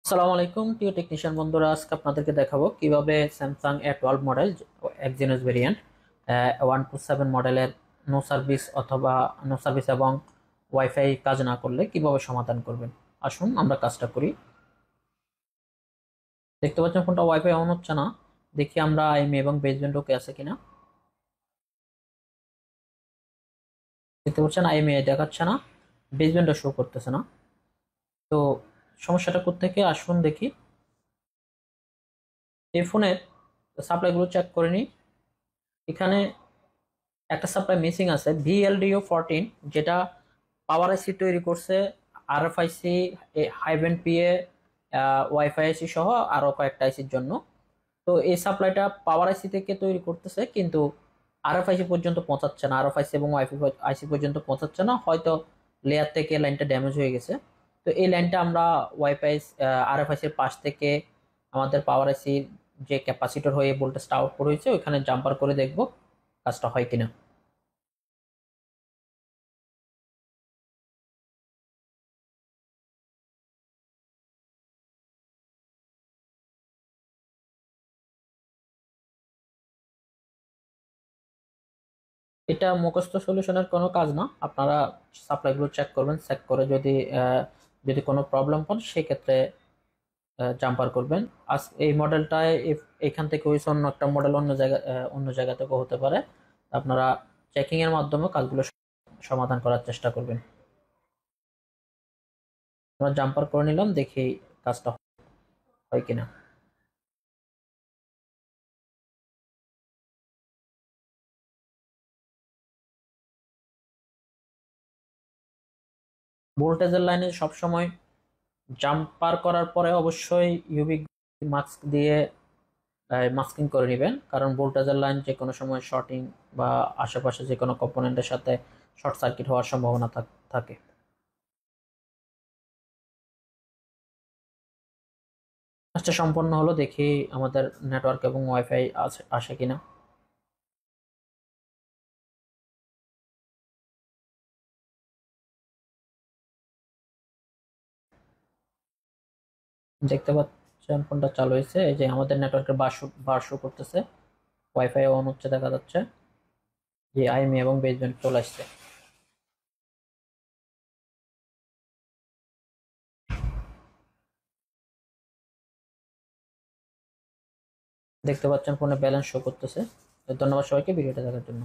আসসালামু আলাইকুম প্রিয় টেকনিশিয়ান বন্ধুরা, আজকে আপনাদেরকে দেখাবো কিভাবে Samsung A12 model Exynos variant 127 মডেলের নো সার্ভিস অথবা নো সার্ভিস এবং ওয়াইফাই কাজ না করলে কিভাবে সমাধান করবেন। আসুন আমরা কাজটা করি। দেখতে পাচ্ছেন ফোনটা ওয়াইফাই অন হচ্ছে না। দেখি আমরা আইএমই এবং বেসব্যান্ড ওকে আছে কিনা। দেখতে পাচ্ছেন আইএমই দেখাচ্ছে না, বেসব্যান্ডও শো করতেছে না। তো সমস্যাটা কোত্থেকে আসুন দেখি। এই ফোনের সাপ্লাইগুলো চেক করে নিই। এখানে একটা সাপ্লাই মিসিং আছে, VLDO14, যেটা পাওয়ার আইসি তৈরি করছে, RFIC, হাইভেন পিএ, ওয়াইফাই আইসি সহ আরো কয়েকটা আইসির জন্য। তো এই সাপ্লাইটা পাওয়ার আইসি থেকে তৈরি করতেছে, কিন্তু RFIC পর্যন্ত পৌঁছাচ্ছে না, RFIC এবং ওয়াইফাই আইসি পর্যন্ত পৌঁছাচ্ছে না, হয়তো লেয়ার থেকে লাইনটা ড্যামেজ হয়ে গেছে। তো এই লাইনটা আমরা ওয়াইফাই RFIC এর পাশ থেকে আমাদের পাওয়ার আইসির যে ক্যাপাসিটর হয়ে ভোল্টেজটা আউটপুট হয়েছে ওইখানে জাম্পার করে দেখব কাজটা হয় কিনা। এটা মুখস্থ সলিউশনের কোনো কাজ না, আপনারা সাপ্লাইগুলো চেক করবেন, চেক করে যদি যদি কোনো প্রবলেম পান সেক্ষেত্রে জাম্পার করবেন। আজ এই মডেলটায় এখান থেকে হয়েছে, অন্য একটা মডেল অন্য জায়গা অন্য জায়গা থেকে হতে পারে। আপনারা চেকিং এর মাধ্যমে কাজগুলো সমাধান করার চেষ্টা করবেন। আমরা জাম্পার করে নিলাম, দেখি কাজটা হয় কিনা। ভোল্টেজের লাইনে সবসময় জাম্পার করার পরে অবশ্যই ইউভি মাস্ক দিয়ে মাস্কিং করে নেবেন, কারণ ভোল্টেজের লাইন যে কোনো সময় শর্টিং বা আশেপাশে যে কোনো কম্পোনেন্টের সাথে শর্ট সার্কিট হওয়ার সম্ভাবনা থাকে। কাজটা সম্পন্ন হলো, দেখি আমাদের নেটওয়ার্ক এবং ওয়াইফাই আসে কিনা। দেখতে পাচ্ছেন ফোনটা চালু হয়েছে, এই যে আমাদের নেটওয়ার্কের বার শো করতেছে, ওয়াইফাই অন হচ্ছে দেখা যাচ্ছে, যে আইএমই এবং বেসব্যান্ড চলে আসছে। দেখতে পাচ্ছেন ফোনে ব্যালেন্স শো করতেছে। ধন্যবাদ সবাইকে ভিডিওটা দেখার জন্য।